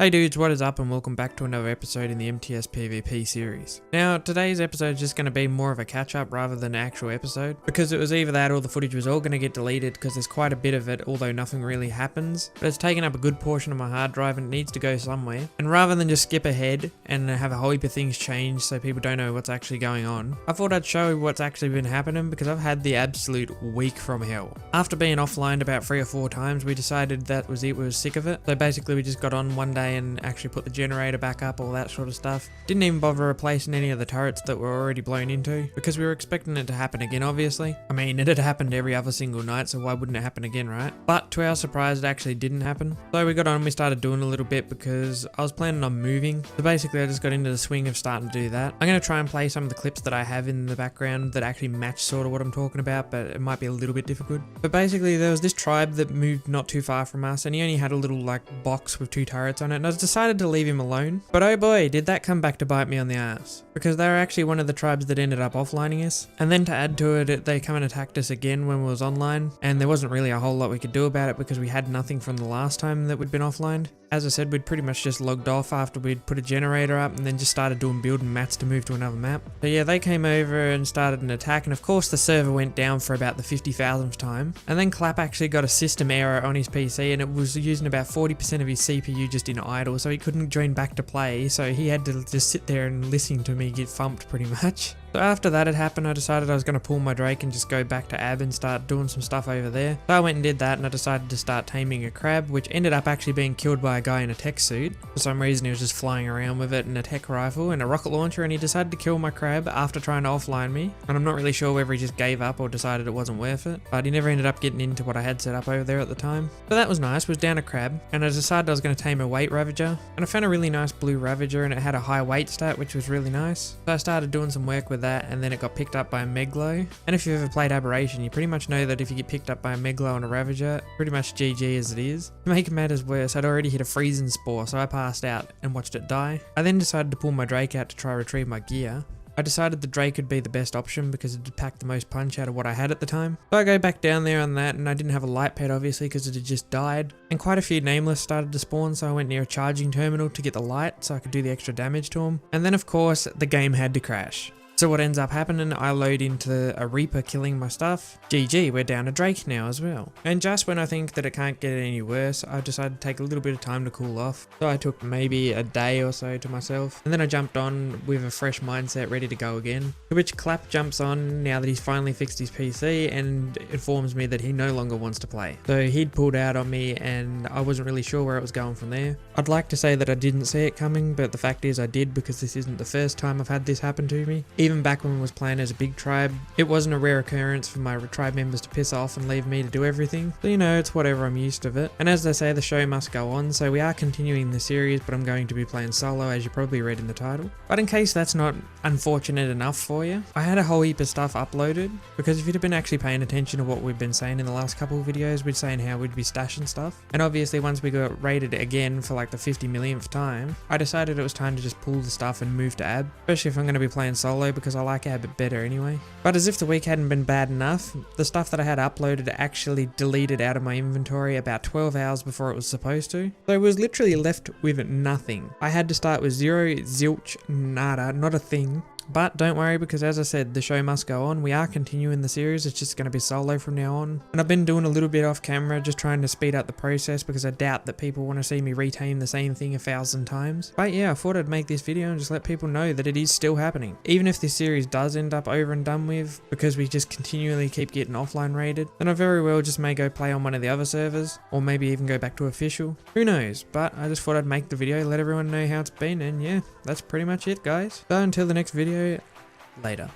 Hey dudes, what is up and welcome back to another episode in the MTS PvP series. Now, today's episode is just going to be more of a catch-up rather than an actual episode, because it was either that or the footage was all going to get deleted because there's quite a bit of it, although nothing really happens. But it's taken up a good portion of my hard drive and it needs to go somewhere. And rather than just skip ahead and have a whole heap of things change so people don't know what's actually going on, I thought I'd show what's actually been happening because I've had the absolute week from hell. After being offline about 3 or 4 times, we decided that was it, we were sick of it. So basically we just got on one day and actually put the generator back up, all that sort of stuff. Didn't even bother replacing any of the turrets that were already blown into because we were expecting it to happen again, obviously. I mean, it had happened every other single night, so why wouldn't it happen again, right? But to our surprise, it actually didn't happen. So we got on and we started doing a little bit because I was planning on moving. So basically I just got into the swing of starting to do that. I'm going to try and play some of the clips that I have in the background that actually match sort of what I'm talking about, but it might be a little bit difficult. But basically there was this tribe that moved not too far from us and he only had a little like box with 2 turrets on it, and I decided to leave him alone. But oh boy, did that come back to bite me on the ass. Because they were actually one of the tribes that ended up offlining us. And then to add to it, they come and attacked us again when we was online. And there wasn't really a whole lot we could do about it because we had nothing from the last time that we'd been offlined. As I said, we'd pretty much just logged off after we'd put a generator up and then just started doing building mats to move to another map. So yeah, they came over and started an attack, and of course the server went down for about the 50,000th time. And then Clap actually got a system error on his PC and it was using about 40% of his CPU just in idle, so he couldn't join back to play, so he had to just sit there and listen to me get thumped pretty much. So after that had happened, I decided I was going to pull my Drake and just go back to Ab and start doing some stuff over there. So I went and did that, and I decided to start taming a crab, which ended up actually being killed by a guy in a tech suit. For some reason he was just flying around with it and a tech rifle and a rocket launcher, and he decided to kill my crab after trying to offline me. And I'm not really sure whether he just gave up or decided it wasn't worth it, but he never ended up getting into what I had set up over there at the time. So that was nice, was down a crab, and I decided I was going to tame a weight ravager, and I found a really nice blue ravager and it had a high weight stat, which was really nice. So I started doing some work with that, and then it got picked up by a Meglo. And if you've ever played Aberration, you pretty much know that if you get picked up by a Meglo and a Ravager, pretty much GG as it is. To make matters worse, I'd already hit a freezing spore, so I passed out and watched it die. I then decided to pull my Drake out to try retrieve my gear. I decided the Drake would be the best option because it would pack the most punch out of what I had at the time. So I go back down there on that, and I didn't have a light pad obviously because it had just died. And quite a few nameless started to spawn, so I went near a charging terminal to get the light so I could do the extra damage to them. And then of course, the game had to crash. So what ends up happening, I load into a Reaper killing my stuff. GG, we're down a Drake now as well. And just when I think that it can't get any worse, I decided to take a little bit of time to cool off. So I took maybe a day or so to myself. And then I jumped on with a fresh mindset ready to go again. To which Clap jumps on now that he's finally fixed his PC and informs me that he no longer wants to play. So he'd pulled out on me and I wasn't really sure where it was going from there. I'd like to say that I didn't see it coming, but the fact is I did, because this isn't the first time I've had this happen to me. Even back when I was playing as a big tribe, it wasn't a rare occurrence for my tribe members to piss off and leave me to do everything. So you know, it's whatever, I'm used to it. And as they say, the show must go on, so we are continuing the series, but I'm going to be playing solo, as you probably read in the title. But in case that's not unfortunate enough for you, I had a whole heap of stuff uploaded, because if you'd have been actually paying attention to what we've been saying in the last couple of videos, we'd saying how we'd be stashing stuff. And obviously once we got raided again for like the 50 millionth time, I decided it was time to just pull the stuff and move to Ab, especially if I'm going to be playing solo, because I like Ab better anyway. But as if the week hadn't been bad enough, the stuff that I had uploaded actually deleted out of my inventory about 12 hours before it was supposed to. So I was literally left with nothing. I had to start with zero, zilch, nada, not a thing. But don't worry, because as I said, the show must go on. We are continuing the series, it's just going to be solo from now on. And I've been doing a little bit off camera, just trying to speed up the process, because I doubt that people want to see me retame the same thing 1,000 times. But yeah, I thought I'd make this video and just let people know that it is still happening. Even if this series does end up over and done with, because we just continually keep getting offline raided, then I very well just may go play on one of the other servers, or maybe even go back to official. Who knows? But I just thought I'd make the video, let everyone know how it's been, and yeah, that's pretty much it, guys. So until the next video, later.